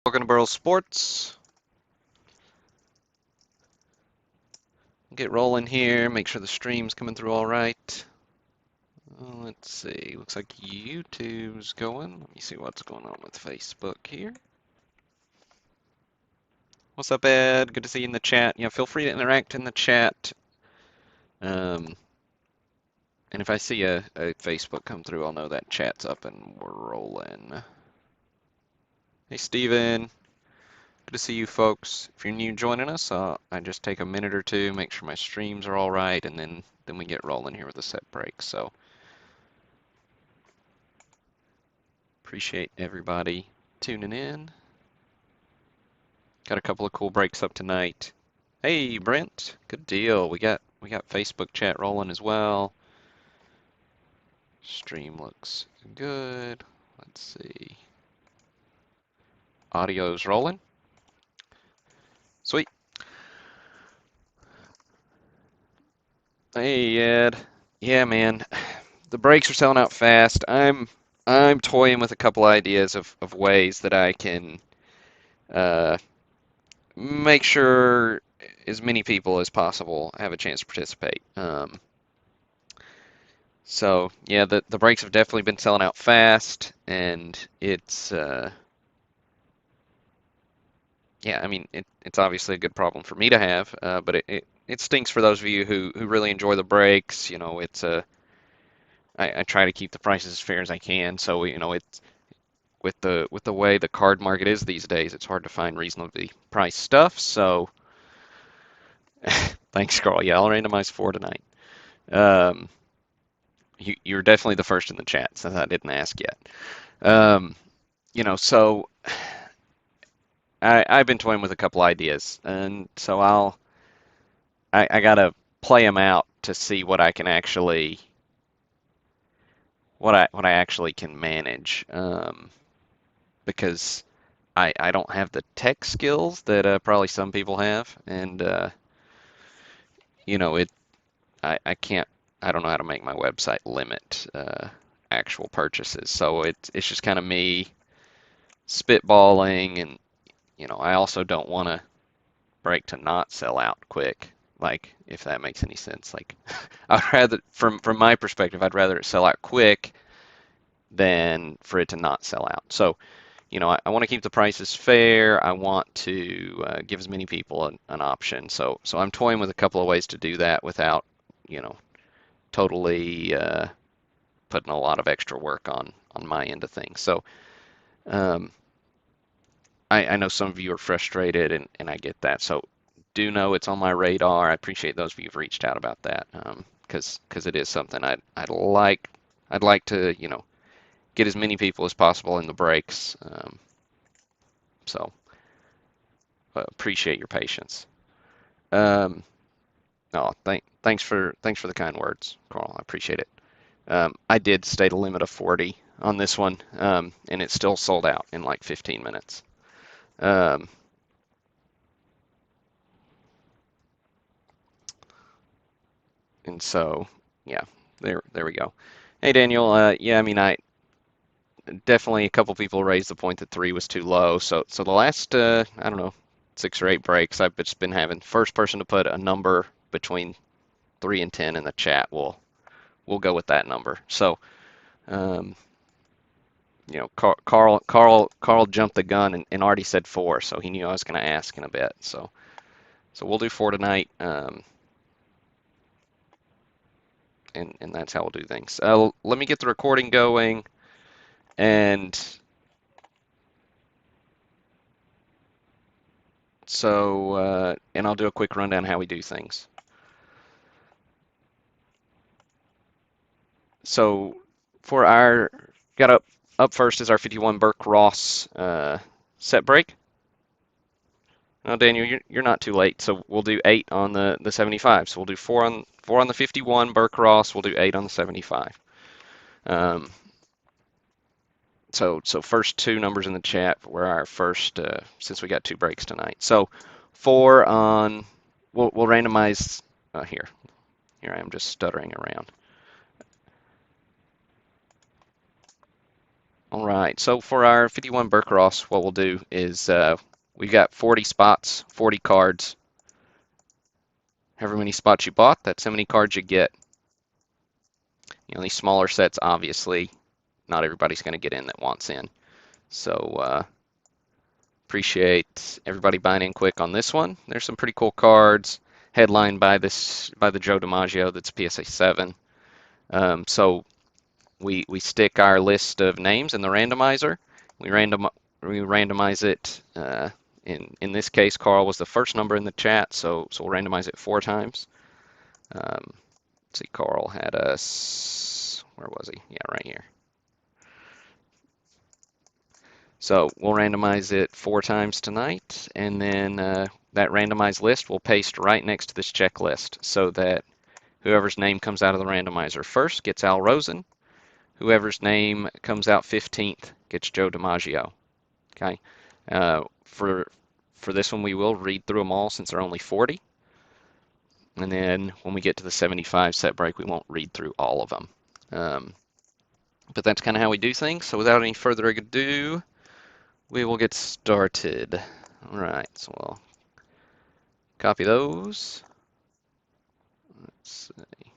Welcome to Burrow Sports. Get rolling here, make sure the stream's coming through all right. Let's see, looks like YouTube's going. Let me see what's going on with Facebook here. What's up, Ed? Good to see you in the chat. Yeah, feel free to interact in the chat. Um, and if I see a Facebook come through, I'll know that chat's up and we're rolling. Hey, Steven. Good to see you folks. If you're new joining us, I just take a minute or two, make sure my streams are all right, and then we get rolling here with the set break. So appreciate everybody tuning in. Got a couple of cool breaks up tonight. Hey, Brent, good deal. We got Facebook chat rolling as well. Stream looks good. Let's see. Audio's rolling. Sweet. Hey, Ed. Yeah, man. The breaks are selling out fast. I'm toying with a couple ideas of ways that I can uh, make sure as many people as possible have a chance to participate. So yeah, the breaks have definitely been selling out fast, and it's yeah, I mean it's obviously a good problem for me to have, but it stinks for those of you who really enjoy the breaks. You know, it's I try to keep the prices as fair as I can. So you know, it's with the way the card market is these days, it's hard to find reasonably priced stuff. So thanks, Carl. Yeah, I'll randomize four tonight. Um, you're definitely the first in the chat since I didn't ask yet. Um, you know, so I've been toying with a couple ideas, and so I gotta play them out to see what I can actually what I actually can manage, because I don't have the tech skills that probably some people have, and you know I can't I don't know how to make my website limit actual purchases, so it's just kind of me spitballing, and you know I also don't want to break to not sell out quick. Like, if that makes any sense. Like, I'd rather, from my perspective, I'd rather it sell out quick than for it to not sell out. So, you know, I want to keep the prices fair. I want to give as many people an option. So I'm toying with a couple of ways to do that without, you know, totally putting a lot of extra work on my end of things. So, um, I know some of you are frustrated, and I get that. So do know it's on my radar. I appreciate those of you who've reached out about that, because it is something I'd like to, you know, get as many people as possible in the breaks. So appreciate your patience. Um, oh, thanks for the kind words, Carl. I appreciate it. I did state a limit of 40 on this one, and it still sold out in like 15 minutes. Um, and so, yeah, there we go. Hey Daniel, yeah, I mean I definitely a couple people raised the point that three was too low. So the last I don't know 6 or 8 breaks I've just been having first person to put a number between 3 and 10 in the chat. We'll go with that number. So um, you know Carl jumped the gun and already said 4, so he knew I was going to ask in a bit. So we'll do 4 tonight, and that's how we'll do things. Let me get the recording going and. So, and I'll do a quick rundown how we do things. So, for our got up first is our 51 Burke Ross set break. Now, Daniel, you're not too late, so we'll do 8 on the 75. So we'll do 4 on the 51 Burke Ross. We'll do 8 on the 75. Um, so first 2 numbers in the chat were our first since we got 2 breaks tonight. So 4 on we'll randomize here. Here I am just stuttering around. All right, so for our 51 Burkross, what we'll do is we've got 40 spots, 40 cards. However many spots you bought, that's how many cards you get. You know, these smaller sets, obviously, not everybody's going to get in that wants in. So appreciate everybody buying in quick on this one. There's some pretty cool cards, headlined by the Joe DiMaggio that's PSA 7. So we stick our list of names in the randomizer. We randomize it. In this case, Carl was the first number in the chat, so we'll randomize it 4 times. Let's see, Carl had us. Where was he? Yeah, right here. So we'll randomize it 4 times tonight, and then that randomized list will paste right next to this checklist so that whoever's name comes out of the randomizer first gets Al Rosen. Whoever's name comes out 15th gets Joe DiMaggio. Okay. For this one, we will read through them all since there are only 40. And then when we get to the 75 set break, we won't read through all of them. But that's kind of how we do things. So without any further ado, we will get started. All right, so we'll copy those. Let's see.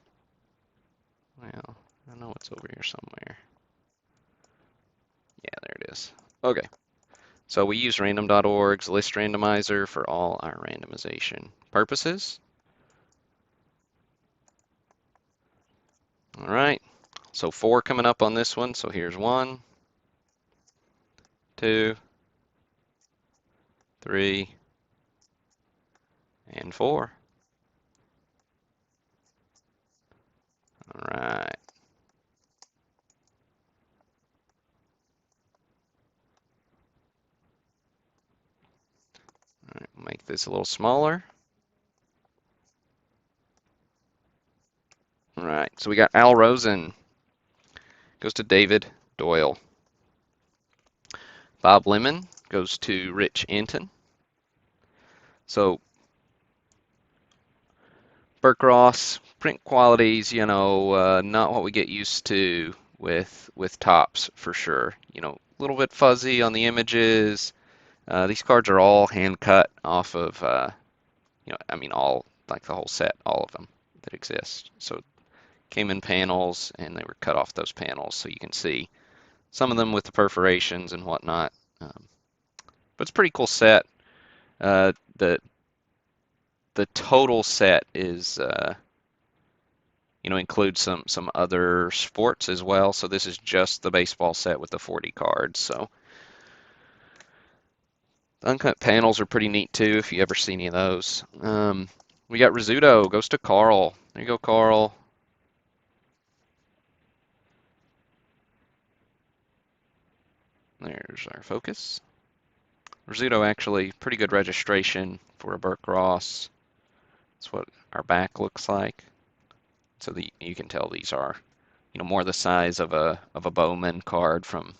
Well, I know it's over here somewhere. Yeah, there it is. Okay. So we use random.org's list randomizer for all our randomization purposes. All right, so 4 coming up on this one. So here's 1, 2, 3, and 4. All right. All right, we'll make this a little smaller. All right, so we got Al Rosen. Goes to David Doyle. Bob Lemon goes to Rich Anton. So Burke Ross print qualities, you know, not what we get used to with Topps for sure. You know, a little bit fuzzy on the images. These cards are all hand cut off of, you know, I mean, all like the whole set, all of them that exist. So came in panels and they were cut off those panels, so you can see some of them with the perforations and whatnot. But it's a pretty cool set. The total set is you know, includes some other sports as well. So this is just the baseball set with the 40 cards. So the uncut panels are pretty neat too, if you ever see any of those. We got Rizzuto, goes to Carl. There you go, Carl. There's our focus. Rizzuto actually pretty good registration for a Burke Ross. That's what our back looks like. So you can tell these are, you know, more the size of a Bowman card from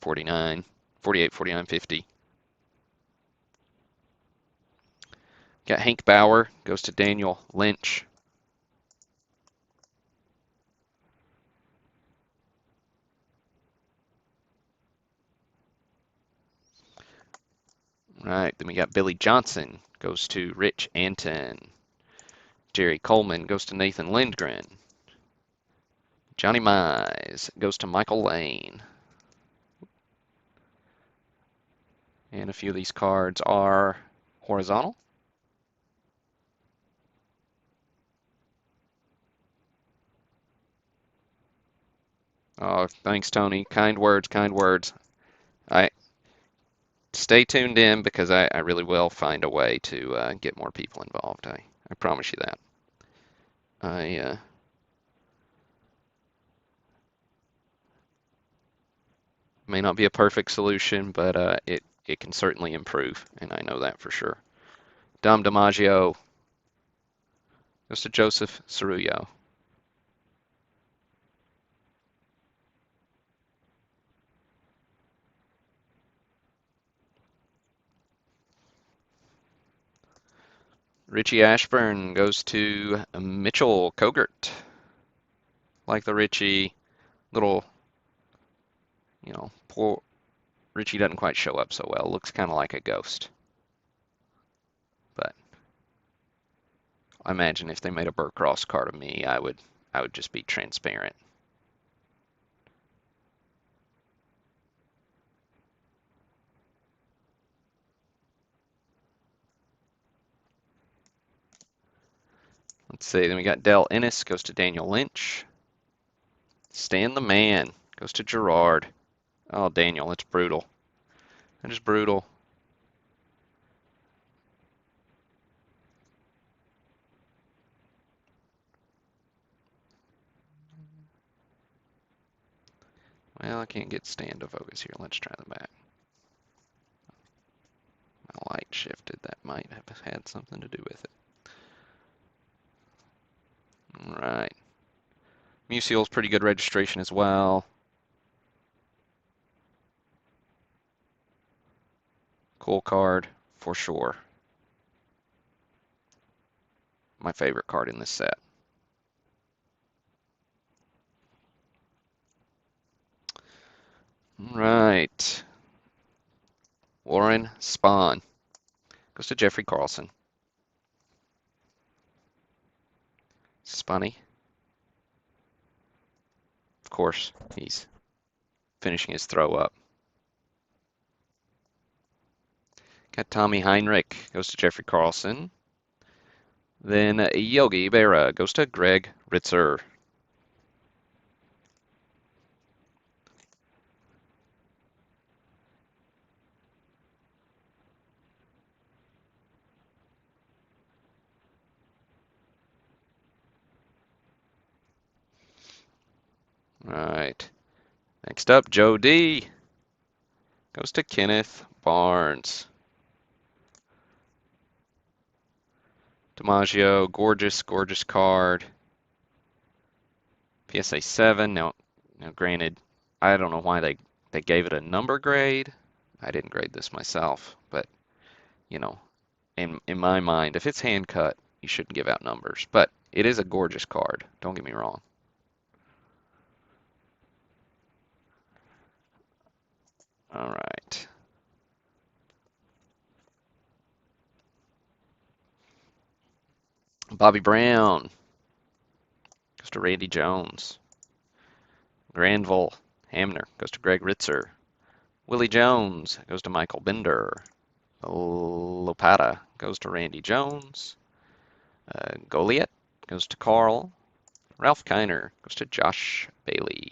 49, 48, 49, 50. Got Hank Bauer, goes to Daniel Lynch. Right, then we got Billy Johnson, goes to Rich Anton. Jerry Coleman goes to Nathan Lindgren. Johnny Mize goes to Michael Lane. And a few of these cards are horizontal. Oh, thanks, Tony. Kind words, kind words. I stay tuned in because I really will find a way to get more people involved. I promise you that. I may not be a perfect solution, but it can certainly improve, and I know that for sure. Dom DiMaggio goes to Joseph Cerullo. Richie Ashburn goes to Mitchell Kogert. Like the Richie, little Poor Richie doesn't quite show up so well. Looks kind of like a ghost. But I imagine if they made a Burcross card of me, I would just be transparent. Let's see. Then we got Dell Ennis goes to Daniel Lynch. Stan the Man goes to Gerard. Oh, Daniel, it's brutal. That is brutal. Well, I can't get Stan to focus here. Let's try the back. My light shifted. That might have had something to do with it. All right. Musial's pretty good registration as well. Cool card for sure. My favorite card in this set. All right. Warren Spahn goes to Jeffrey Carlson. Spunny. Of course, he's finishing his throw up. Got Tommy Heinrich goes to Jeffrey Carlson. Then Yogi Berra goes to Greg Ritzer. All right. Next up, Joe D goes to Kenneth Barnes. DiMaggio, gorgeous, gorgeous card. PSA 7. Now granted, I don't know why they gave it a number grade. I didn't grade this myself, but in my mind, if it's hand cut, you shouldn't give out numbers. But it is a gorgeous card. Don't get me wrong. All right. Bobby Brown goes to Randy Jones. Granville Hamner goes to Greg Ritzer. Willie Jones goes to Michael Bender. Lopata goes to Randy Jones. Goliath goes to Carl. Ralph Kiner goes to Josh Bailey.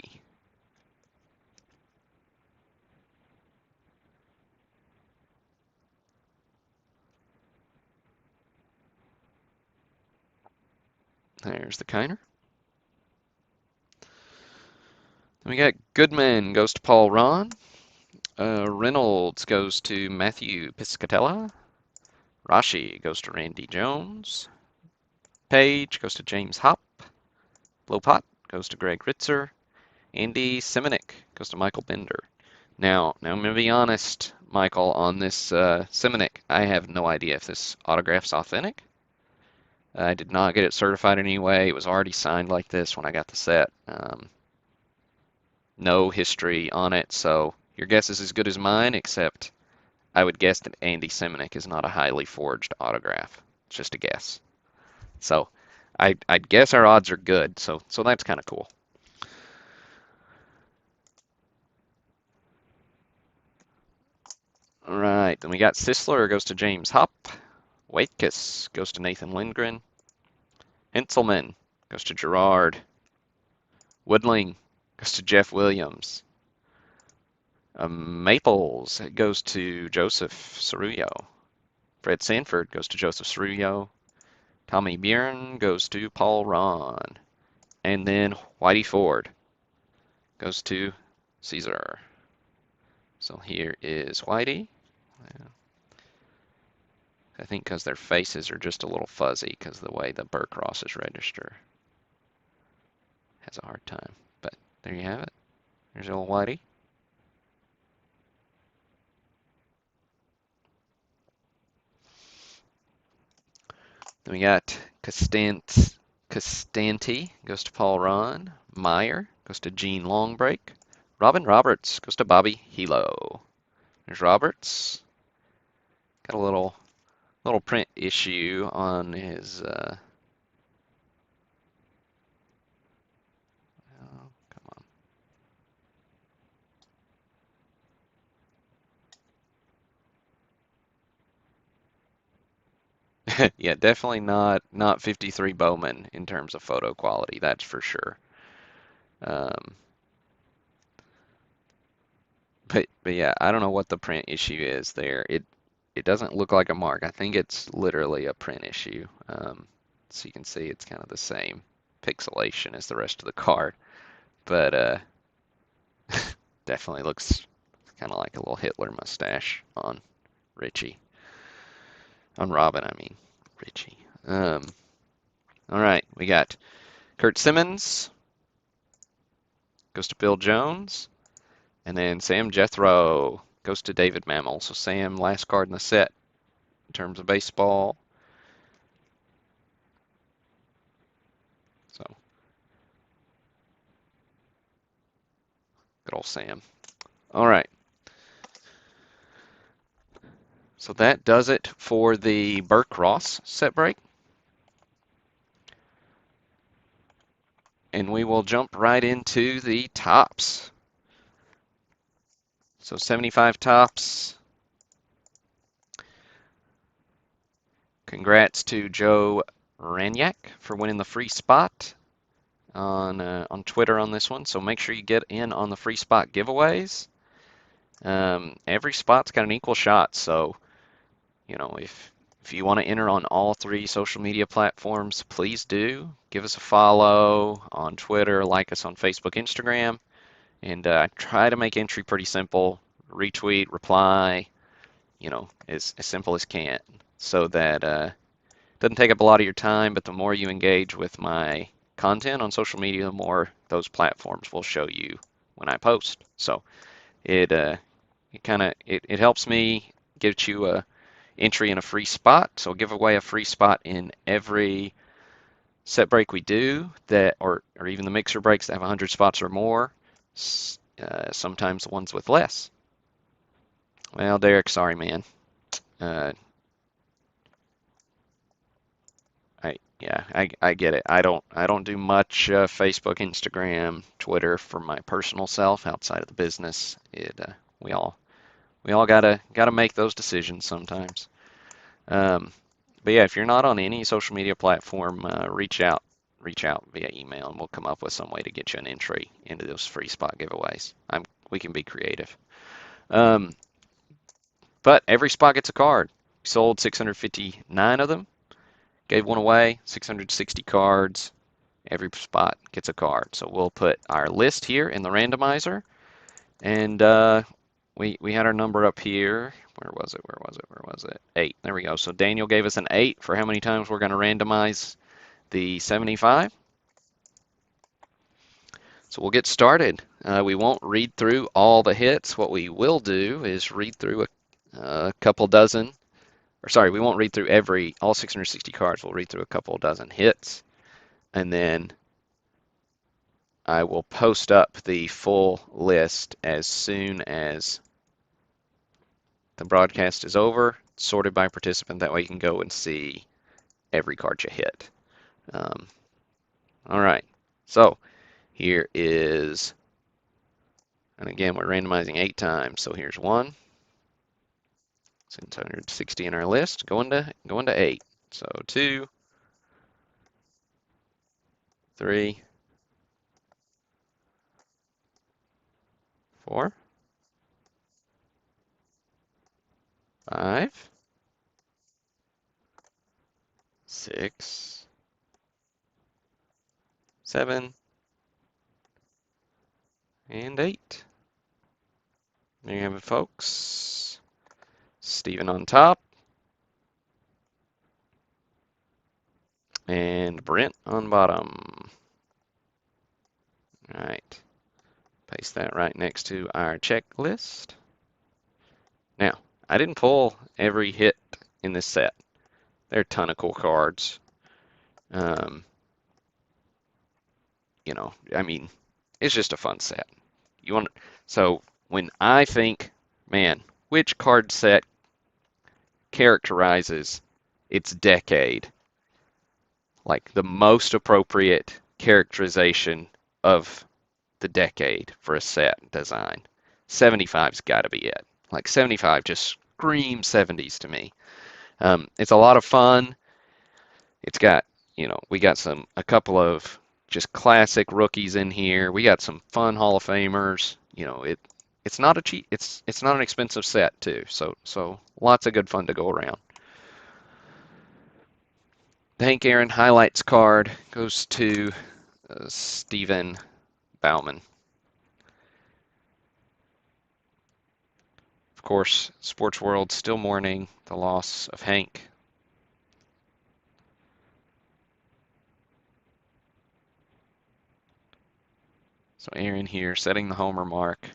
There's the Kiner. We got Goodman goes to Paul Ron. Reynolds goes to Matthew Piscatella. Rashi goes to Randy Jones. Page goes to James Hop. Lopat goes to Greg Ritzer. Andy Semenuk goes to Michael Bender. Now I'm going to be honest, Michael, on this Semenuk. I have no idea if this autograph's authentic. I did not get it certified in any way. It was already signed like this when I got the set. No history on it, so your guess is as good as mine, except I would guess that Andy Semenuk is not a highly forged autograph. It's just a guess. So I'd guess our odds are good, so that's kind of cool. All right, then we got Sisler goes to James Hop. Waitkus goes to Nathan Lindgren. Henselman goes to Gerard. Woodling goes to Jeff Williams. Maples goes to Joseph Cerullo. Fred Sanford goes to Joseph Cerullo. Tommy Bjorn goes to Paul Ron. And then Whitey Ford goes to Caesar. So here is Whitey. I think because their faces are just a little fuzzy because of the way the Burcross's register has a hard time. But there you have it. There's old Whitey. Then we got Costanti goes to Paul Ron. Meyer goes to Gene Longbreak. Robin Roberts goes to Bobby Hilo. There's Roberts. Got a little print issue on his. Oh, come on. Yeah, definitely not 53 Bowman in terms of photo quality. That's for sure. Um, but yeah, I don't know what the print issue is there. It doesn't look like a mark. I think it's literally a print issue. So you can see it's kind of the same pixelation as the rest of the card, but definitely looks kind of like a little Hitler mustache on Richie. On Robin, I mean Richie. All right, we got Kurt Simmons goes to Bill Jones, and then Sam Jethro goes to David Mammal. So Sam, last card in the set in terms of baseball. So good old Sam. All right. So that does it for the Burke Ross set break. And we will jump right into the tops. So 75 tops. Congrats to Joe Ranyak for winning the free spot on Twitter on this one. So make sure you get in on the free spot giveaways. Every spot's got an equal shot. So, you know, if you want to enter on all three social media platforms, please do. Give us a follow on Twitter, like us on Facebook, Instagram, and try to make entry pretty simple. Retweet, reply, you know, as simple as can, so that doesn't take up a lot of your time, but the more you engage with my content on social media, the more those platforms will show you when I post. So it helps me get you a entry in a free spot. So I'll give away a free spot in every set break we do that, or even the mixer breaks that have 100 spots or more. Sometimes the ones with less. Well, Derek, sorry, man. Uh, I get it. I don't do much Facebook, Instagram, Twitter for my personal self outside of the business. We all gotta make those decisions sometimes. Um, but yeah, if you're not on any social media platform, reach out via email, and we'll come up with some way to get you an entry into those free spot giveaways. We can be creative. Um, but every spot gets a card. Sold 659 of them. Gave one away, 660 cards. Every spot gets a card. So we'll put our list here in the randomizer, and we had our number up here. Where was it? Where was it? Where was it? 8. There we go. So Daniel gave us an 8 for how many times we're going to randomize the 75. So we'll get started. We won't read through all the hits. What we will do is read through a couple dozen, or sorry, we won't read through all 660 cards. We'll read through a couple dozen hits, and then I will post up the full list as soon as the broadcast is over, sorted by participant. That way you can go and see every card you hit. Um, all right, so here is, and again, we're randomizing 8 times. So here's 1, 660 in our list, going to 8. So 2, 3, 4, 5, 6, 7, and 8. There you have it, folks. Stephen on top, and Brent on bottom. All right, paste that right next to our checklist. Now, I didn't pull every hit in this set. There are a ton of cool cards. Um, you know, I mean, it's just a fun set. You want so when I think, man, which card set characterizes its decade, like the most appropriate characterization of the decade for a set design, 75's got to be it. Like 75 just screams 70s to me. It's a lot of fun. It's got, we got a couple of just classic rookies in here. We got some fun Hall of Famers. It's not a cheap, it's not an expensive set too. So lots of good fun to go around. The Hank Aaron highlights card goes to Stephen Bauman. Of course, sports world still mourning the loss of Hank. So Aaron here setting the homer mark.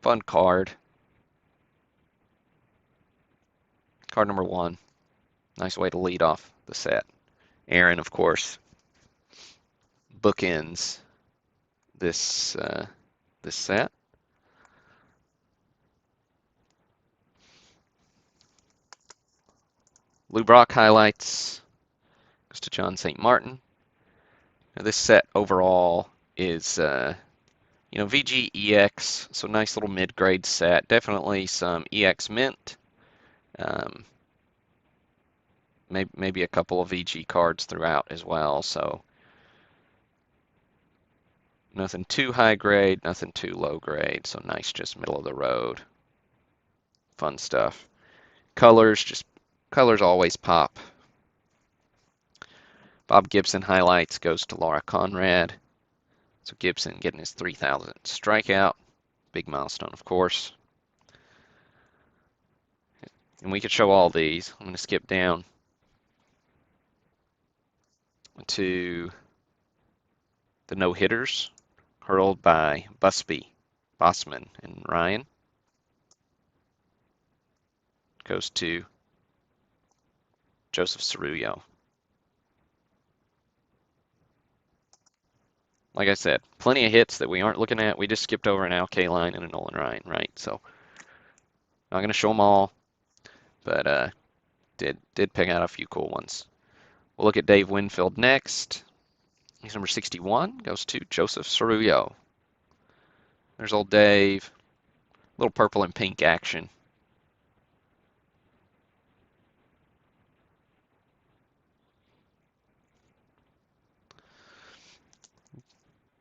Fun card. Card number 1. Nice way to lead off the set. Aaron, of course, bookends this set. Lou Brock highlights goes to John St. Martin. Now this set overall is VG EX, so nice little mid-grade set. Definitely some EX mint. Maybe a couple of VG cards throughout as well. So nothing too high grade, nothing too low grade. So nice, just middle of the road. Fun stuff. Colors always pop. Bob Gibson highlights goes to Laura Conrad. So Gibson getting his 3,000th strikeout. Big milestone, of course. And we could show all these. I'm going to skip down to the no-hitters hurled by Busby, Bossman, and Ryan. Goes to Joseph Cerullo. Like I said, plenty of hits that we aren't looking at. We just skipped over an Al Kaline and a Nolan Ryan, right? So not going to show them all, but did pick out a few cool ones. We'll look at Dave Winfield next. He's number 61. Goes to Joseph Cerullo. There's old Dave. Little purple and pink action.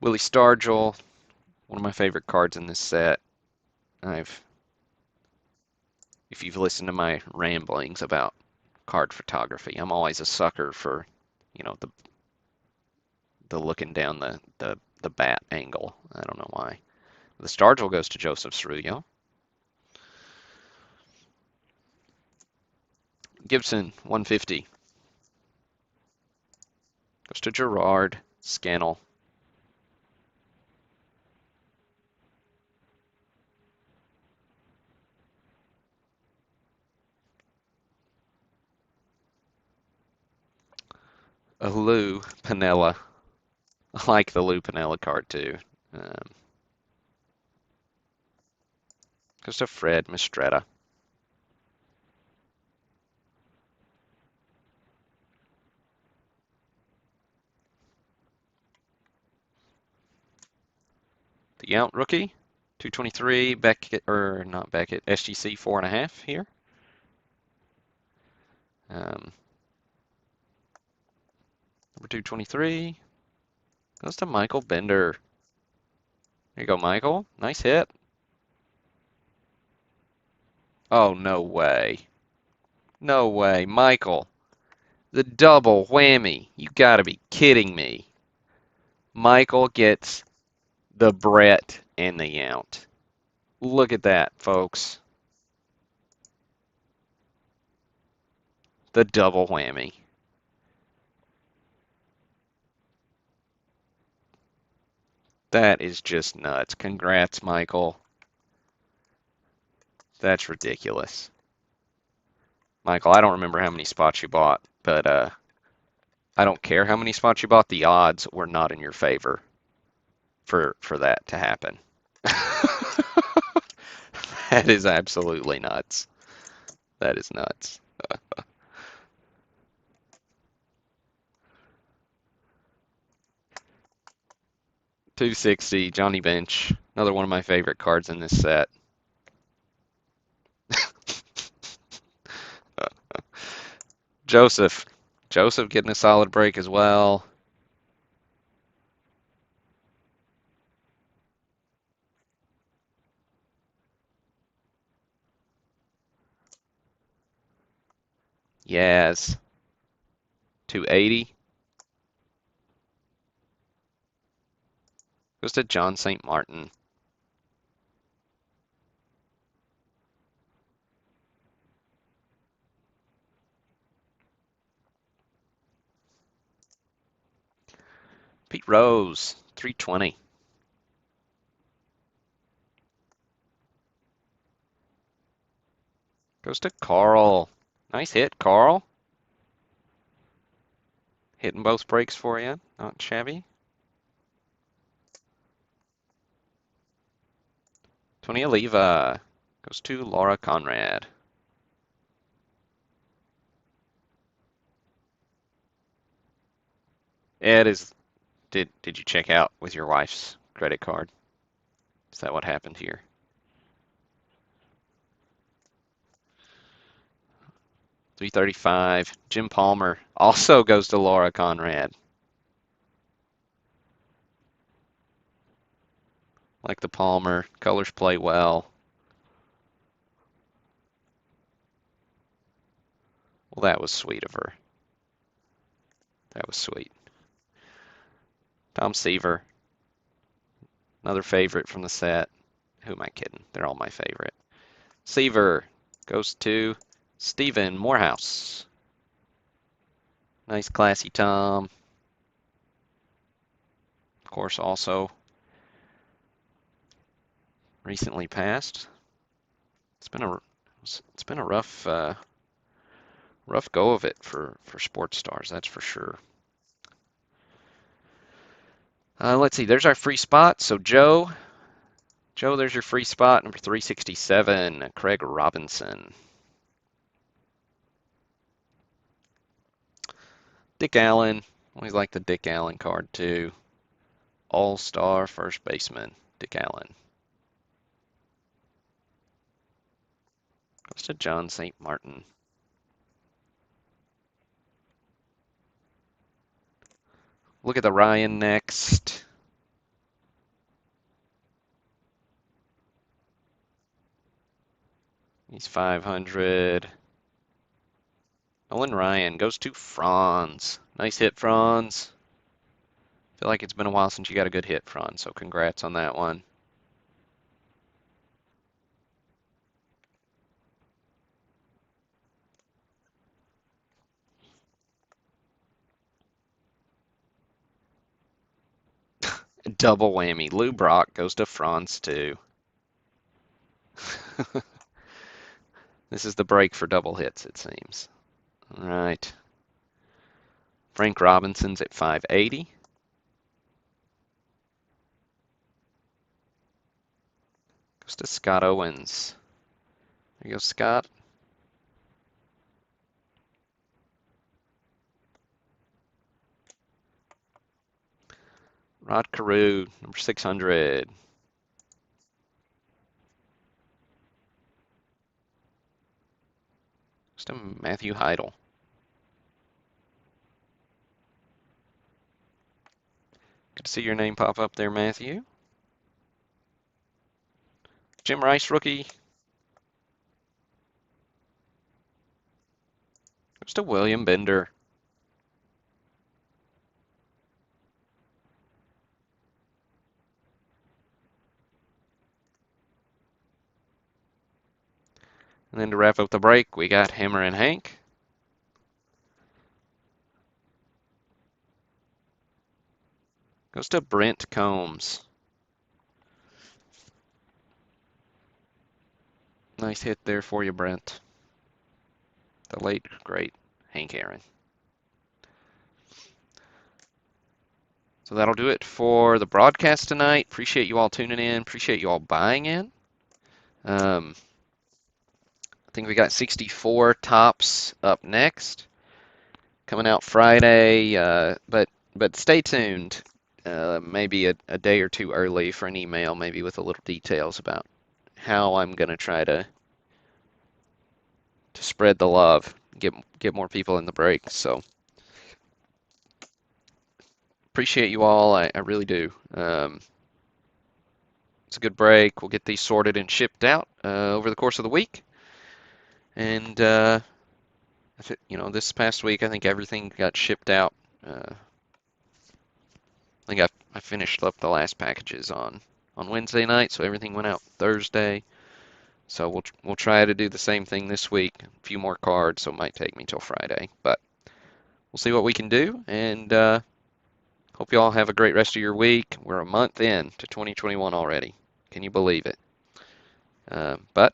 Willie Stargell, one of my favorite cards in this set. If you've listened to my ramblings about card photography, I'm always a sucker for, the looking down the bat angle. I don't know why. The Stargell goes to Joseph Cerullo. Gibson, 150. Goes to Gerard Scannell. A Lou Piniella. I like the Lou Piniella card too. Goes to Fred Mistretta. The Yount rookie, 223, Beckett, or not Beckett, SGC 4.5 here. Number 223 goes to Michael Bender. There you go, Michael. Nice hit. Oh, no way. No way. Michael, the double whammy. You gotta be kidding me. Michael gets the Brett and the Yount. Look at that, folks. The double whammy. That is just nuts. Congrats, Michael. That's ridiculous. Michael, I don't remember how many spots you bought, but I don't care how many spots you bought, the odds were not in your favor for that to happen. That is absolutely nuts. That is nuts. 260, Johnny Bench, another one of my favorite cards in this set. Joseph. Joseph getting a solid break as well. Yaz. 280. Goes to John St. Martin. Pete Rose. 320. Goes to Carl. Nice hit, Carl. Hitting both breaks for you. Not shabby. Tony Oliva. Goes to Laura Conrad. Ed is. Did you check out with your wife's credit card? Is that what happened here? 335. Jim Palmer also goes to Laura Conrad. Like the Palmer. Colors play well. Well, that was sweet of her. That was sweet. Tom Seaver. Another favorite from the set. Who am I kidding? They're all my favorite. Seaver goes to Stephen Morehouse. Nice classy Tom. Of course, also recently passed. It's been a rough rough go of it for sports stars, that's for sure. Let's see, there's our free spot. So Joe, there's your free spot, number 367, Craig Robinson. Dick Allen, always like the Dick Allen card too. All-star first baseman, Dick Allen. Goes to John St. Martin. Look at the Ryan next. He's 500. Nolan Ryan goes to Franz. Nice hit, Franz. Feel like it's been a while since you got a good hit, Franz, so congrats on that one. Double whammy. Lou Brock goes to Franz too. This is the break for double hits, it seems. All right. Frank Robinson's at 580. Goes to Scott Owens. There you go, Scott. Rod Carew, number 600. Goes to Matthew Heidel. Good to see your name pop up there, Matthew. Jim Rice, rookie. Goes to William Bender. And then to wrap up the break, we got Hammer and Hank. Goes to Brent Combs. Nice hit there for you, Brent. The late, great Hank Aaron. So that'll do it for the broadcast tonight. Appreciate you all tuning in. Appreciate you all buying in. I think we got 64 tops up next, coming out Friday. But stay tuned. Maybe a day or two early for an email, maybe with a little details about how I'm gonna try to spread the love, get more people in the break. So appreciate you all. I really do. It's a good break. We'll get these sorted and shipped out over the course of the week. And this past week, I think everything got shipped out. I think I finished up the last packages on Wednesday night, so everything went out Thursday. So we'll try to do the same thing this week. A few more cards, so it might take me till Friday, but we'll see what we can do. And hope you all have a great rest of your week. We're a month in to 2021 already. Can you believe it? But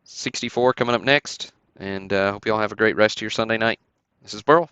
64 coming up next, and hope you all have a great rest of your Sunday night. This is Burl.